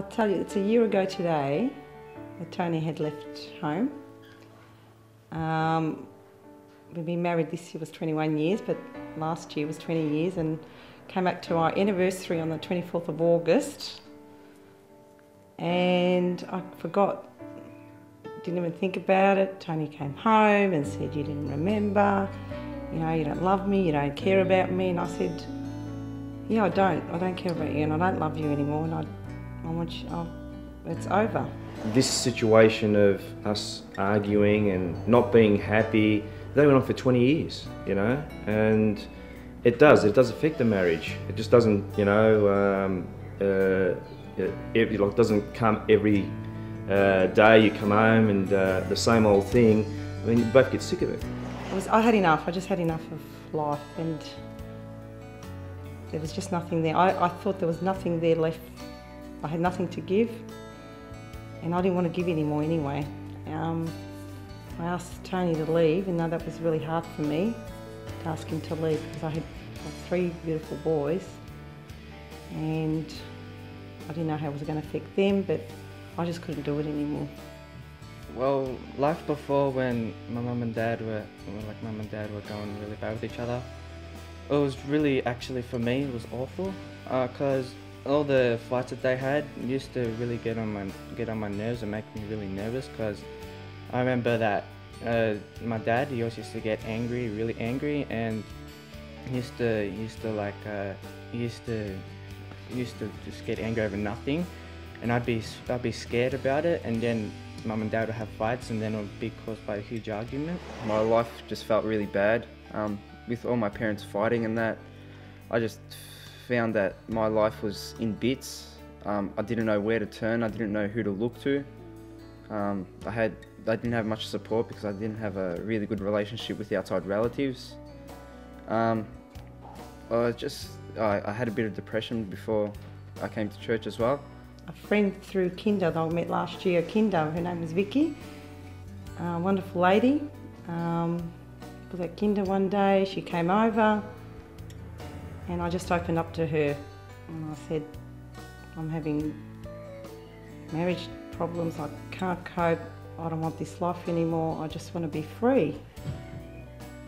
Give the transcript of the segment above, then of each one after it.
I'll tell you, it's a year ago today that Tony had left home. We've been married, this year was 21 years, but last year was 20 years, and came back to our anniversary on the 24th of August. And I forgot, didn't even think about it. Tony came home and said, "You didn't remember, you know, you don't love me, you don't care about me." And I said, "Yeah, I don't care about you, and I don't love you anymore, and I want you, it's over." This situation of us arguing and not being happy, that went on for 20 years, you know, and it does affect the marriage. It just doesn't, you know, it doesn't come every day you come home and the same old thing. I mean, you both get sick of it. I had enough. I just had enough of life, and there was just nothing there. I thought there was nothing there left. I had nothing to give, and I didn't want to give anymore anyway. I asked Tony to leave, and that was really hard for me to ask him to leave, because I had 3 beautiful boys, and I didn't know how it was going to affect them, but I just couldn't do it anymore. Well, life before, when my mum and dad were going really bad with each other, it was really, actually for me, it was awful, because all the fights that they had used to really get on my nerves and make me really nervous, because I remember that my dad, he always used to get angry, really angry, and he used to just get angry over nothing, and I'd be scared about it, and then Mum and Dad would have fights, and then it would be caused by a huge argument. My life just felt really bad with all my parents fighting, and that I just found that my life was in bits. I didn't know where to turn. I didn't know who to look to. I didn't have much support because I didn't have a really good relationship with the outside relatives. I had a bit of depression before I came to church as well. A friend through Kinder that I met last year, Kinder, her name was Vicky, a wonderful lady. Was at Kinder one day, she came over, and I just opened up to her, and I said, "I'm having marriage problems, I can't cope, I don't want this life anymore, I just want to be free."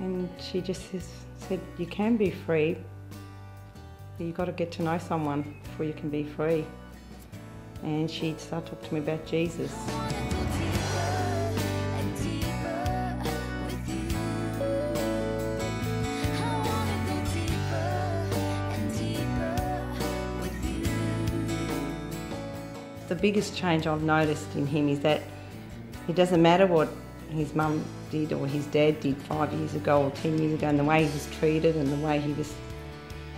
And she just said, "You can be free, but you've got to get to know someone before you can be free." And she started talking to me about Jesus. The biggest change I've noticed in him is that it doesn't matter what his mum did or his dad did 5 years ago or 10 years ago, and the way he was treated and the way he was,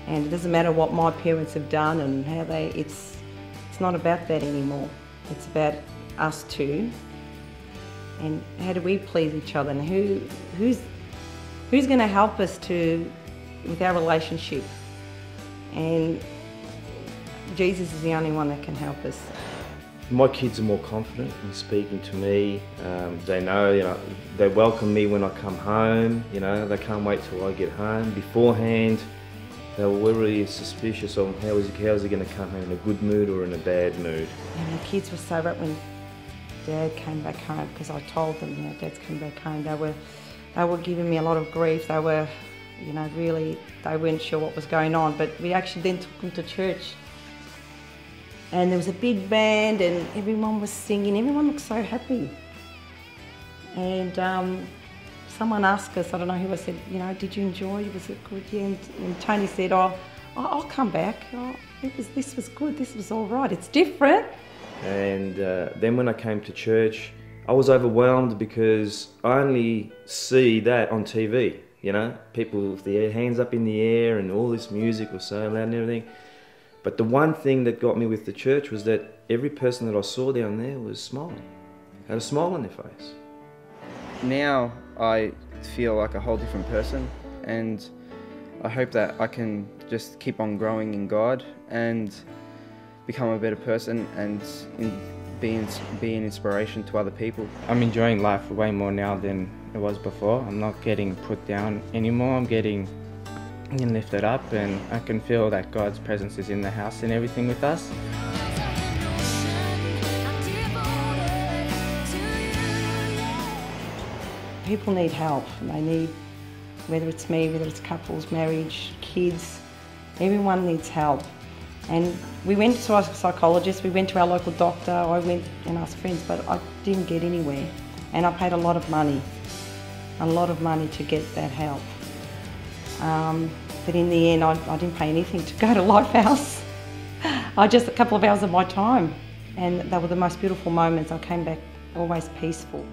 and it doesn't matter what my parents have done and how it's not about that anymore. It's about us two, and how do we please each other, and who's going to help us with our relationship. And Jesus is the only one that can help us. My kids are more confident in speaking to me. They know, you know, they welcome me when I come home. You know, they can't wait till I get home. Beforehand, they were really suspicious of how is he going to come home in a good mood or in a bad mood. And the kids were so right when Dad came back home, because I told them, you know, Dad's come back home. They were giving me a lot of grief. They were, you know, really, they weren't sure what was going on. But we actually then took them to church. And there was a big band and everyone was singing. Everyone looked so happy. And someone asked us, I don't know who, I said, you know, "Did you enjoy it? Was it good?" Yeah. And Tony said, I'll come back. This was good. This was all right. It's different. And then when I came to church, I was overwhelmed because I only see that on TV, you know, people with their hands up in the air and all this music was so loud and everything. But the one thing that got me with the church was that every person that I saw down there was smiling, had a smile on their face. Now I feel like a whole different person, and I hope that I can just keep on growing in God and become a better person and be an inspiration to other people. I'm enjoying life way more now than it was before. I'm not getting put down anymore. I'm getting lifted up, and I can feel that God's presence is in the house and everything with us. people need help. They need, whether it's me, whether it's couples, marriage, kids, everyone needs help. And we went to our psychologist, we went to our local doctor, I went and asked friends, but I didn't get anywhere. And I paid a lot of money to get that help. But in the end, I didn't pay anything to go to LifeHOUSE. Just a couple of hours of my time. And they were the most beautiful moments. I came back always peaceful.